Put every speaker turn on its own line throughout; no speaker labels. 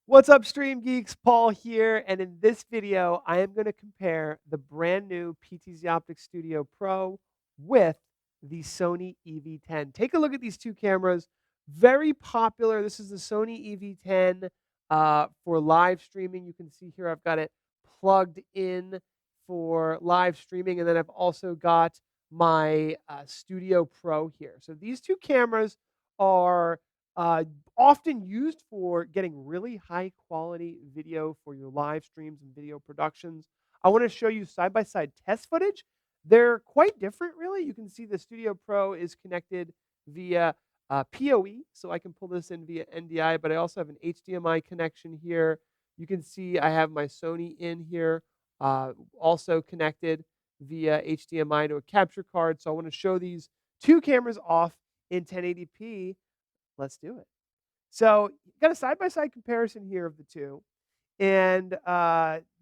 What's up, StreamGeeks? Paul here, and in this video, I am going to compare the brand new PTZOptics Studio Pro with the Sony EV-10. Take a look at these two cameras. Very popular. This is the Sony EV-10 for live streaming. You can see here I've got it plugged in for live streaming, and then I've also got my Studio Pro here. So these two cameras are uh, often used for getting really high quality video for your live streams and video productions. I want to show you side by side test footage. They're quite different, really. You can see the Studio Pro is connected via PoE, so I can pull this in via NDI, but I also have an HDMI connection here. You can see I have my Sony in here, also connected via HDMI to a capture card. So I want to show these two cameras off in 1080p. Let's do it. So, got a side-by-side comparison here of the two, and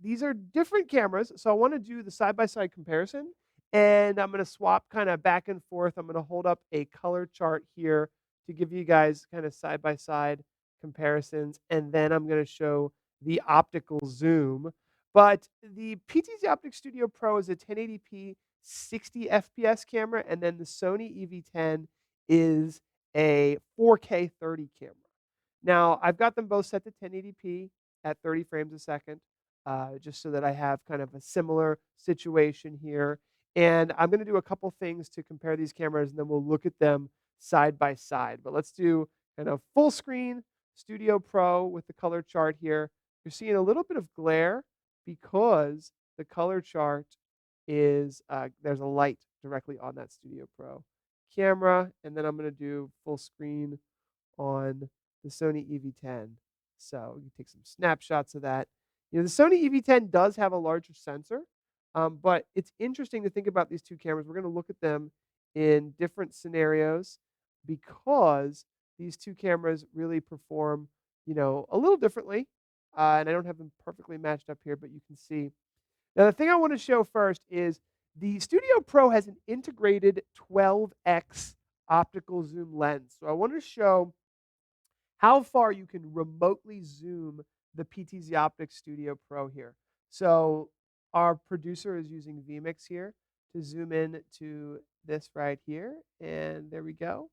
these are different cameras, so I wanna do the side-by-side comparison, and I'm gonna swap kinda back and forth. I'm gonna hold up a color chart here to give you guys kinda side-by-side comparisons, and then I'm gonna show the optical zoom. But the PTZ Optics Studio Pro is a 1080p 60 FPS camera, and then the Sony EV-10 is a 4K 30 camera. Now, I've got them both set to 1080p at 30 frames a second, just so that I have kind of a similar situation here. And I'm going to do a couple things to compare these cameras, and then we'll look at them side by side. But let's do kind of full screen Studio Pro with the color chart here. You're seeing a little bit of glare because the color chart is there's a light directly on that Studio Pro camera, and then I'm going to do full screen on the Sony EV-10. So you can take some snapshots of that. You know, the Sony EV-10 does have a larger sensor, but it's interesting to think about these two cameras. We're going to look at them in different scenarios because these two cameras really perform, a little differently. And I don't have them perfectly matched up here, but you can see. Now, the thing I want to show first is the Studio Pro has an integrated 12x optical zoom lens. So I want to show how far you can remotely zoom the PTZOptics Studio Pro here. So our producer is using vMix here to zoom in to this right here, and there we go.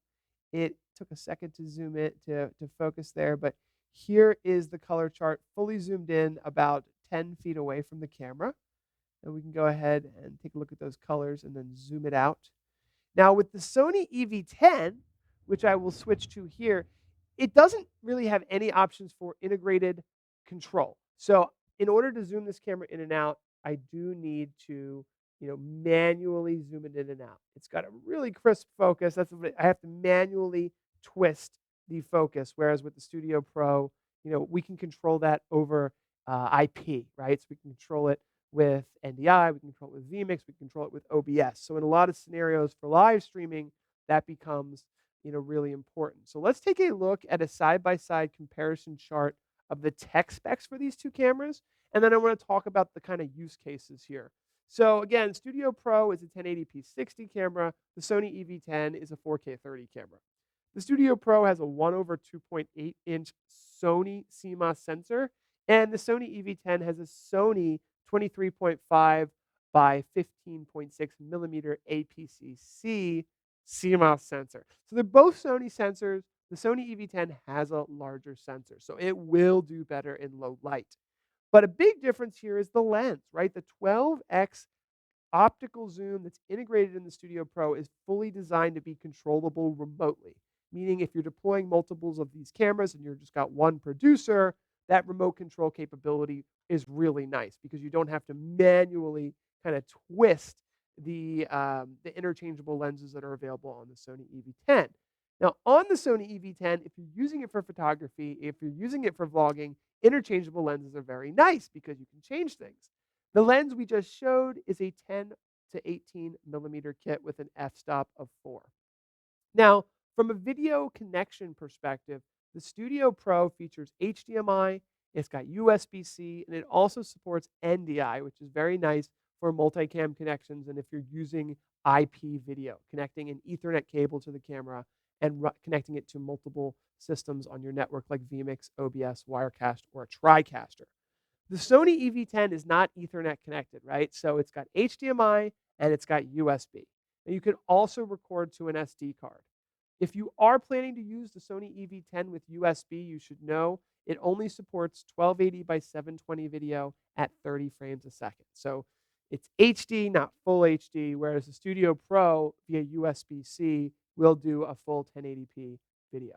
It took a second to zoom it to focus there, but here is the color chart fully zoomed in about 10 feet away from the camera. And we can go ahead and take a look at those colors and then zoom it out. Now with the Sony EV-10, which I will switch to here, it doesn't really have any options for integrated control. So in order to zoom this camera in and out, I do need to, manually zoom it in and out. It's got a really crisp focus. That's what I have to manually twist the focus. Whereas with the Studio Pro, we can control that over IP, right? So we can control it with NDI, we can control it with vMix, we can control it with OBS. So in a lot of scenarios for live streaming, that becomes really important. So let's take a look at a side-by-side comparison chart of the tech specs for these two cameras, and then I want to talk about the kind of use cases here. So again, Studio Pro is a 1080p 60 camera. The Sony EV-10 is a 4K 30 camera. The Studio Pro has a 1/2.8-inch Sony CMOS sensor, and the Sony EV-10 has a Sony 23.5 by 15.6 millimeter APC-C CMOS sensor. So they're both Sony sensors. The Sony EV-10 has a larger sensor, so it will do better in low light. But a big difference here is the lens, right? The 12x optical zoom that's integrated in the Studio Pro is fully designed to be controllable remotely, meaning if you're deploying multiples of these cameras and you've just got one producer, that remote control capability is really nice because you don't have to manually kind of twist the interchangeable lenses that are available on the Sony EV-10. Now, on the Sony EV-10, if you're using it for photography, if you're using it for vlogging, interchangeable lenses are very nice because you can change things. The lens we just showed is a 10 to 18 millimeter kit with an f-stop of 4. Now, from a video connection perspective, the Studio Pro features HDMI, it's got USB-C, and it also supports NDI, which is very nice for multicam connections and if you're using IP video, connecting an Ethernet cable to the camera and connecting it to multiple systems on your network like vMix, OBS, Wirecast, or a TriCaster. The Sony EV-10 is not Ethernet connected, right? So it's got HDMI and it's got USB. And you can also record to an SD card. If you are planning to use the Sony EV-10 with USB, you should know it only supports 1280 by 720 video at 30 frames a second. So it's HD, not full HD, whereas the Studio Pro via USB-C will do a full 1080p video.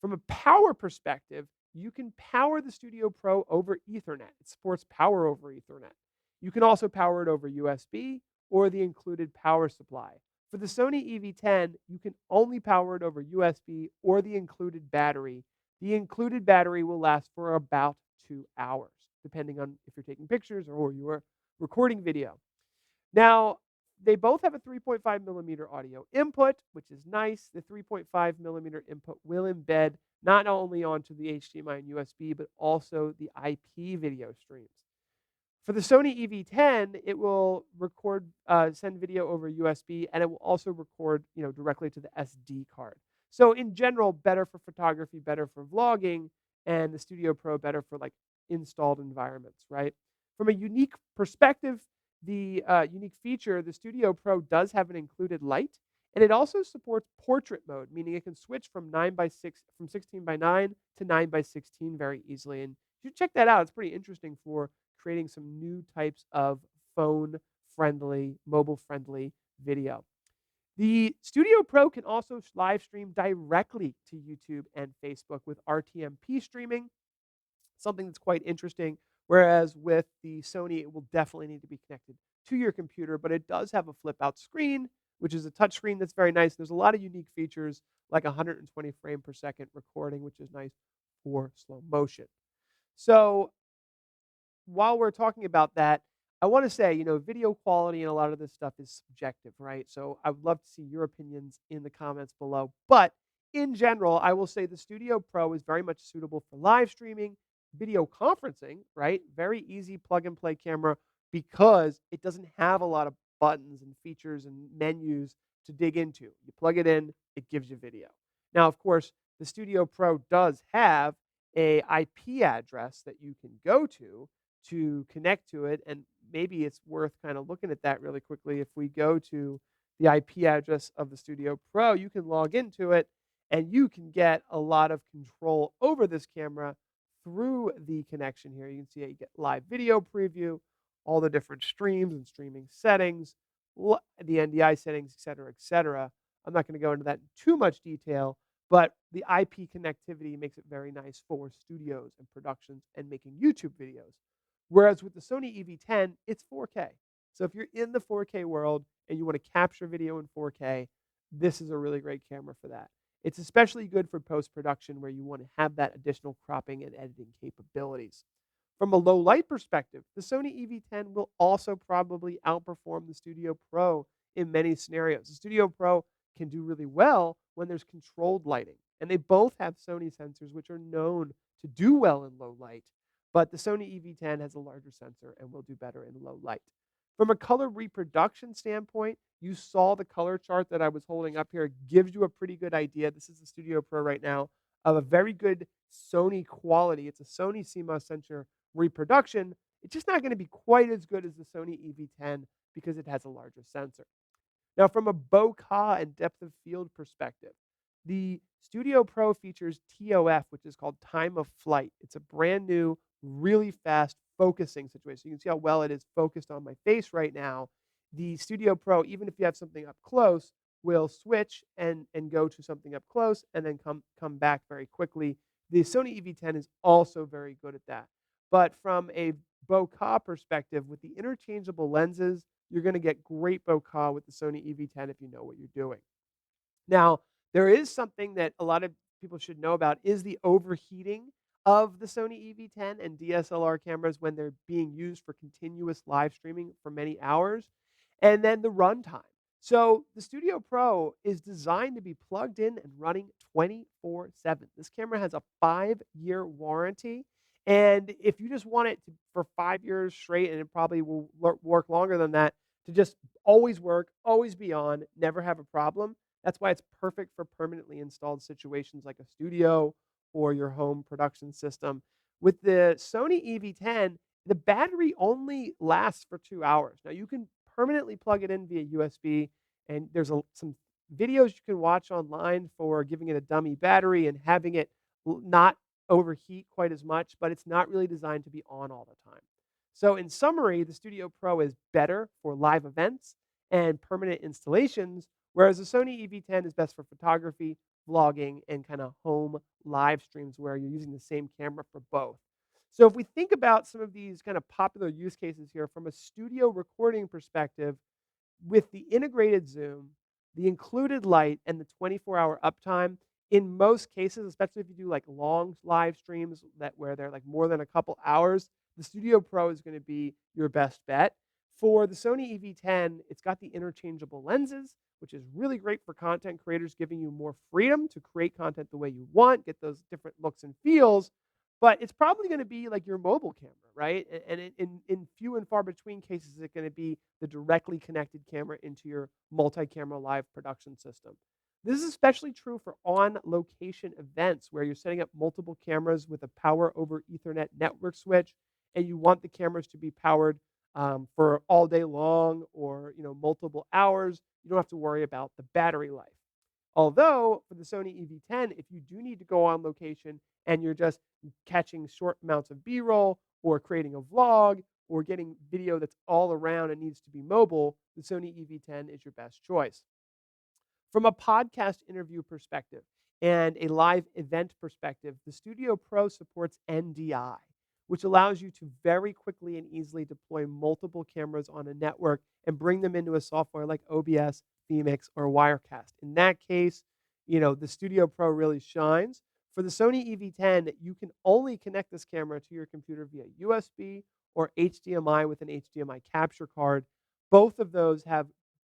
From a power perspective, you can power the Studio Pro over Ethernet. It supports power over Ethernet. You can also power it over USB or the included power supply. For the Sony EV-10, you can only power it over USB or the included battery. The included battery will last for about 2 hours, depending on if you're taking pictures or you're recording video. Now, they both have a 3.5 millimeter audio input, which is nice. The 3.5 millimeter input will embed not only onto the HDMI and USB, but also the IP video streams. For the Sony EV-10, it will send video over USB, and it will also record, directly to the SD card. So in general, better for photography, better for vlogging, and the Studio Pro better for like installed environments, right? From a unique perspective, the unique feature, the Studio Pro does have an included light, and it also supports portrait mode, meaning it can switch from 16 by 9 to 9 by 16 very easily. And you should check that out. It's pretty interesting for creating some new types of phone-friendly, mobile-friendly video. The Studio Pro can also live stream directly to YouTube and Facebook with RTMP streaming, something that's quite interesting. Whereas with the Sony, it will definitely need to be connected to your computer, but it does have a flip-out screen, which is a touch screen that's very nice. There's a lot of unique features like 120 frame per second recording, which is nice for slow motion. So while we're talking about that, I want to say, video quality and a lot of this stuff is subjective, right? So I would love to see your opinions in the comments below. But in general, I will say the Studio Pro is very much suitable for live streaming, video conferencing, right? Very easy plug and play camera because it doesn't have a lot of buttons and features and menus to dig into. You plug it in, it gives you video. Now, of course, the Studio Pro does have a IP address that you can go to connect to it, and maybe it's worth kind of looking at that really quickly. If we go to the IP address of the Studio Pro, you can log into it, and you can get a lot of control over this camera through the connection here. You can see how you get live video preview, all the different streams and streaming settings, the NDI settings, etc., etc. I'm not going to go into that in too much detail, but the IP connectivity makes it very nice for studios and productions and making YouTube videos. Whereas with the Sony EV-10, it's 4K. So if you're in the 4K world and you want to capture video in 4K, this is a really great camera for that. It's especially good for post-production where you want to have that additional cropping and editing capabilities. From a low light perspective, the Sony EV-10 will also probably outperform the Studio Pro in many scenarios. The Studio Pro can do really well when there's controlled lighting, and they both have Sony sensors which are known to do well in low light. But the Sony EV-10 has a larger sensor and will do better in low light. From a color reproduction standpoint, you saw the color chart that I was holding up here. It gives you a pretty good idea. This is the Studio Pro right now of a very good Sony quality. It's a Sony CMOS sensor reproduction. It's just not going to be quite as good as the Sony EV-10 because it has a larger sensor. Now, from a bokeh and depth of field perspective, the Studio Pro features TOF, which is called time of flight. It's a brand new, really fast focusing situation. So you can see how well it is focused on my face right now. The Studio Pro, even if you have something up close, will switch and go to something up close and then come back very quickly. The Sony EV-10 is also very good at that. But from a bokeh perspective, with the interchangeable lenses, you're going to get great bokeh with the Sony EV-10 if you know what you're doing. Now, there is something that a lot of people should know about is the overheating of the Sony EV-10 and DSLR cameras when they're being used for continuous live streaming for many hours, and then the runtime. So the Studio Pro is designed to be plugged in and running 24/7. This camera has a 5-year warranty, and if you just want it for 5 years straight, and it probably will work longer than that, to just always work, always be on, never have a problem, That's why it's perfect for permanently installed situations like a studio or your home production system. With the Sony EV-10, the battery only lasts for 2 hours. Now you can permanently plug it in via USB, and there's some videos you can watch online for giving it a dummy battery and having it not overheat quite as much, but it's not really designed to be on all the time. So in summary, the Studio Pro is better for live events and permanent installations, whereas the Sony EV-10 is best for photography, vlogging, and kind of home live streams where you're using the same camera for both. So if we think about some of these kind of popular use cases here from a studio recording perspective, with the integrated zoom, the included light, and the 24-hour uptime, in most cases, especially if you do like long live streams that where they're like more than a couple hours, the Studio Pro is going to be your best bet. For the Sony EV-10, it's got the interchangeable lenses, which is really great for content creators, giving you more freedom to create content the way you want, get those different looks and feels. But it's probably gonna be like your mobile camera, right? And in few and far between cases, it's gonna be the directly connected camera into your multi-camera live production system. This is especially true for on-location events where you're setting up multiple cameras with a power over Ethernet network switch, and you want the cameras to be powered for all day long or multiple hours. You don't have to worry about the battery life. Although for the Sony EV-10, if you do need to go on location and you're just catching short amounts of B-roll or creating a vlog or getting video that's all around and needs to be mobile, the Sony EV-10 is your best choice. From a podcast interview perspective and a live event perspective, the Studio Pro supports NDI, which allows you to very quickly and easily deploy multiple cameras on a network and bring them into a software like OBS, vMix, or Wirecast. In that case, the Studio Pro really shines. For the Sony EV-10, you can only connect this camera to your computer via USB or HDMI with an HDMI capture card. Both of those have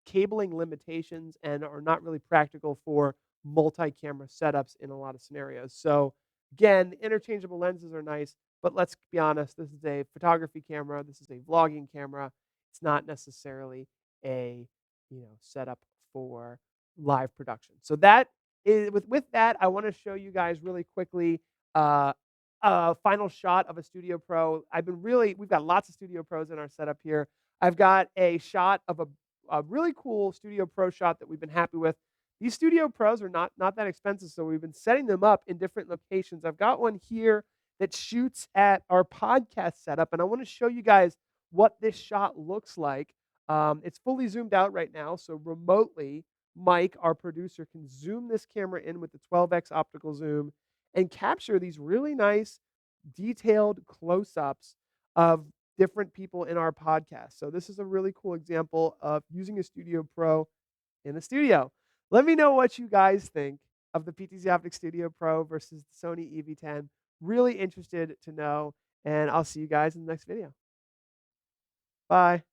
cabling limitations and are not really practical for multi-camera setups in a lot of scenarios. So again, the interchangeable lenses are nice, but let's be honest, this is a photography camera, this is a vlogging camera. It's not necessarily a, setup for live production. So that is with that, I want to show you guys really quickly uh, a final shot of a Studio Pro. We've got lots of Studio Pros in our setup here. I've got a shot of a really cool Studio Pro shot that we've been happy with. These Studio Pros are not that expensive, so we've been setting them up in different locations. I've got one here that shoots at our podcast setup, and I want to show you guys what this shot looks like. It's fully zoomed out right now, so remotely, Mike, our producer, can zoom this camera in with the 12x optical zoom and capture these really nice, detailed close-ups of different people in our podcast. So this is a really cool example of using a Studio Pro in the studio. Let me know what you guys think of the PTZOptics Studio Pro versus the Sony EV-10. Really interested to know, and I'll see you guys in the next video. Bye.